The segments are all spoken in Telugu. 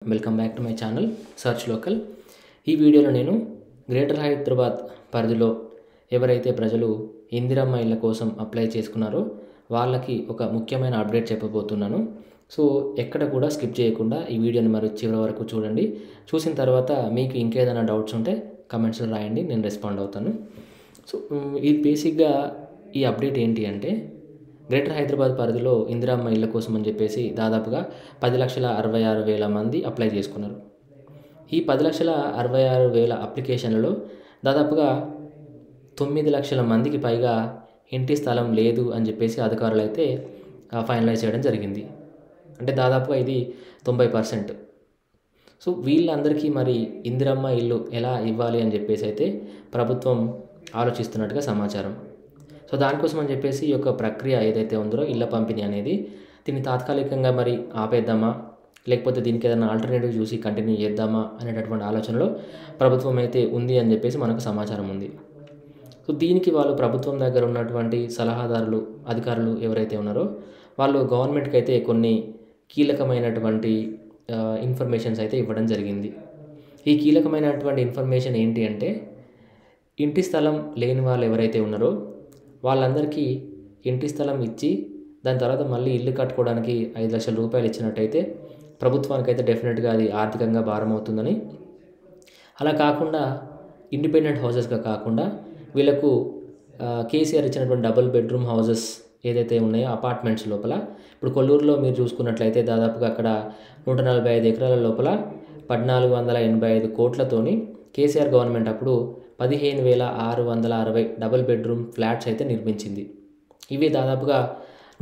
Welcome back to my channel search local. ఈ వీడియోలో నేను గ్రేటర్ హైదరాబాద్ పరిధిలో ఎవరైతే ప్రజలు ఇందిరమ్మ ఇళ్ళ కోసం అప్లై చేసుకున్నారో వాళ్ళకి ఒక ముఖ్యమైన అప్డేట్ చెప్పబోతున్నాను. సో ఎక్కడ కూడా స్కిప్ చేయకుండా ఈ వీడియోని మరి చివరి వరకు చూడండి. చూసిన తర్వాత మీకు ఇంకేదైనా డౌట్స్ ఉంటే కమెంట్స్లో రాయండి, నేను రెస్పాండ్ అవుతాను. సో ఈ బేసిక్గా ఈ అప్డేట్ ఏంటి అంటే, గ్రేటర్ హైదరాబాద్ పరిధిలో ఇందిరమ్మ ఇళ్ళ కోసం అని చెప్పేసి దాదాపుగా 10,66,000 మంది అప్లై చేసుకున్నారు. ఈ 10,66,000 అప్లికేషన్లలో దాదాపుగా 9 లక్షల మందికి పైగా ఇంటి స్థలం లేదు అని చెప్పేసి అధికారులు అయితే ఫైనలైజ్ చేయడం జరిగింది. అంటే దాదాపుగా ఇది 90%. సో వీళ్ళందరికీ మరి ఇందిరమ్మ ఇల్లు ఎలా ఇవ్వాలి అని చెప్పేసి అయితే ప్రభుత్వం ఆలోచిస్తున్నట్టుగా సమాచారం. సో దానికోసం అని చెప్పేసి ఈ యొక్క ప్రక్రియ ఏదైతే ఉందో ఇళ్ళ పంపిణీ అనేది, దీన్ని తాత్కాలికంగా మరి ఆపేద్దామా, లేకపోతే దీనికి ఏదైనా ఆల్టర్నేటివ్ చూసి కంటిన్యూ చేద్దామా అనేటటువంటి ఆలోచనలో ప్రభుత్వం అయితే ఉంది అని చెప్పేసి మనకు సమాచారం ఉంది. సో దీనికి వాళ్ళు ప్రభుత్వం దగ్గర ఉన్నటువంటి సలహాదారులు, అధికారులు ఎవరైతే ఉన్నారో వాళ్ళు గవర్నమెంట్కి అయితే కొన్ని కీలకమైనటువంటి ఇన్ఫర్మేషన్స్ అయితే ఇవ్వడం జరిగింది. ఈ కీలకమైనటువంటి ఇన్ఫర్మేషన్ ఏంటి అంటే, ఇంటి స్థలం లేని వాళ్ళు ఎవరైతే ఉన్నారో వాళ్ళందరికీ ఇంటి స్థలం ఇచ్చి దాని తర్వాత మళ్ళీ ఇల్లు కట్టుకోవడానికి 5 లక్షల రూపాయలు ఇచ్చినట్టయితే ప్రభుత్వానికి అయితే డెఫినెట్గా అది ఆర్థికంగా భారం అవుతుందని, అలా కాకుండా ఇండిపెండెంట్ హౌసెస్గా కాకుండా వీళ్ళకు కేసీఆర్ ఇచ్చినటువంటి డబుల్ బెడ్రూమ్ హౌసెస్ ఏదైతే ఉన్నాయో అపార్ట్మెంట్స్ లోపల, ఇప్పుడు కొల్లూరులో మీరు చూసుకున్నట్లయితే దాదాపుగా అక్కడ 145 ఎకరాల లోపల 1,485 కోట్లతోని కేసీఆర్ గవర్నమెంట్ అప్పుడు 15,660 డబుల్ బెడ్రూమ్ ఫ్లాట్స్ అయితే నిర్మించింది. ఇవి దాదాపుగా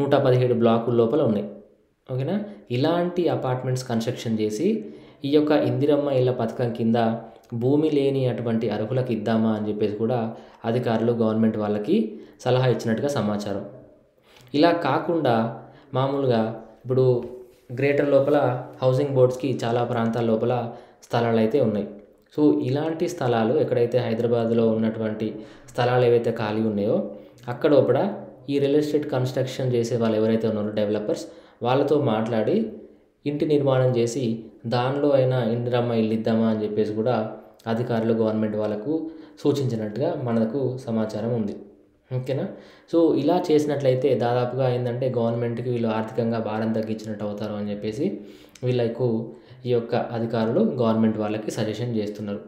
117 బ్లాకుల లోపల ఉన్నాయి. ఓకేనా? ఇలాంటి అపార్ట్మెంట్స్ కన్స్ట్రక్షన్ చేసి ఈ యొక్క ఇందిరమ్మ ఇళ్ళ పథకం కింద భూమి లేని అటువంటి అర్హులకు ఇద్దామా అని చెప్పేసి కూడా అధికారులు గవర్నమెంట్ వాళ్ళకి సలహా ఇచ్చినట్టుగా సమాచారం. ఇలా కాకుండా మామూలుగా ఇప్పుడు గ్రేటర్ లోపల హౌసింగ్ బోర్డ్స్కి చాలా ప్రాంతాల లోపల స్థలాలు అయితే ఉన్నాయి. సో ఇలాంటి స్థలాలు ఎక్కడైతే హైదరాబాద్లో ఉన్నటువంటి స్థలాలు ఏవైతే ఖాళీ ఉన్నాయో అక్కడ లోపల ఈ రియల్ ఎస్టేట్ కన్స్ట్రక్షన్ చేసే వాళ్ళు ఎవరైతే ఉన్నారో డెవలపర్స్, వాళ్ళతో మాట్లాడి ఇంటి నిర్మాణం చేసి దానిలో అయినా ఇందిరమ్మ ఇల్లు ఇద్దామా అని చెప్పేసి కూడా అధికారులు గవర్నమెంట్ వాళ్ళకు సూచించినట్టుగా మనకు సమాచారం ఉంది. ఓకేనా? సో ఇలా చేసినట్లయితే దాదాపుగా ఏంటంటే గవర్నమెంట్కి వీళ్ళు ఆర్థికంగా భారం తగ్గించినట్టు అవుతారు అని చెప్పేసి వీళ్ళకు ఈ యొక్క అధికారులు గవర్నమెంట్ వాళ్ళకి సజెషన్ చేస్తున్నారు.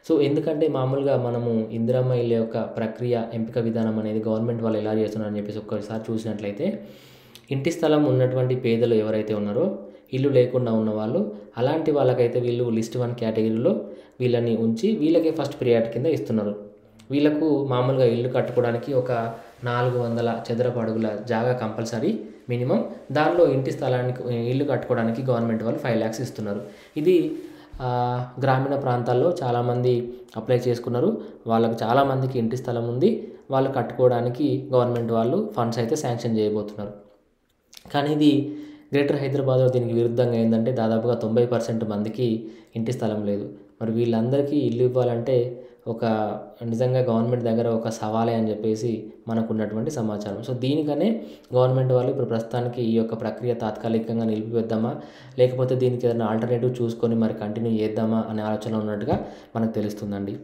సో ఎందుకంటే మామూలుగా మనము ఇందిరమ్మ ఇళ్ళ యొక్క ప్రక్రియ, ఎంపిక విధానం అనేది గవర్నమెంట్ వాళ్ళు ఎలా చేస్తున్నారని చెప్పేసి ఒక్కసారి చూసినట్లయితే, ఇంటి స్థలం ఉన్నటువంటి పేదలు ఎవరైతే ఉన్నారో, ఇల్లు లేకుండా ఉన్నవాళ్ళు, అలాంటి వాళ్ళకైతే వీళ్ళు లిస్ట్ 1 కేటగిరీలో వీళ్ళని ఉంచి వీళ్ళకే ఫస్ట్ ప్రియారిటీ కింద ఇస్తున్నారు. వీళ్ళకు మామూలుగా ఇల్లు కట్టుకోవడానికి ఒక 400 చదరపు అడుగుల జాగా కంపల్సరీ మినిమం. దానిలో ఇంటి స్థలానికి ఇల్లు కట్టుకోవడానికి గవర్నమెంట్ వాళ్ళు 5 lakhs ఇస్తున్నారు. ఇది గ్రామీణ ప్రాంతాల్లో చాలామంది అప్లై చేసుకున్నారు. వాళ్ళకు చాలామందికి ఇంటి స్థలం ఉంది. వాళ్ళు కట్టుకోవడానికి గవర్నమెంట్ వాళ్ళు ఫండ్స్ అయితే శాంక్షన్ చేయబోతున్నారు. కానీ ఇది గ్రేటర్ హైదరాబాద్లో దీనికి విరుద్ధంగా ఏంటంటే దాదాపుగా 90% మందికి ఇంటి స్థలం లేదు. మరి వీళ్ళందరికీ ఇల్లు ఇవ్వాలంటే ఒక నిజంగా గవర్నమెంట్ దగ్గర ఒక సవాలే అని చెప్పేసి మనకు ఉన్నటువంటి సమాచారం. సో దీనికనే గవర్నమెంట్ వాళ్ళు ఇప్పుడు ప్రస్తుతానికి ఈ యొక్క ప్రక్రియ తాత్కాలికంగా నిలిపివేద్దామా, లేకపోతే దీనికి ఏదైనా ఆల్టర్నేటివ్ చూసుకొని మరి కంటిన్యూ చేద్దామా అనే ఆలోచన ఉన్నట్టుగా మనకు తెలుస్తుందండి.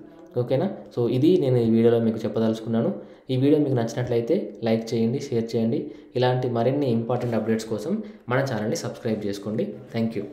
ఓకేనా? సో ఇది నేను ఈ వీడియోలో మీకు చెప్పదలుచుకున్నాను. ఈ వీడియో మీకు నచ్చినట్లయితే లైక్ చేయండి, షేర్ చేయండి. ఇలాంటి మరిన్ని ఇంపార్టెంట్ అప్డేట్స్ కోసం మన ఛానల్ని సబ్స్క్రైబ్ చేసుకోండి. Thank you.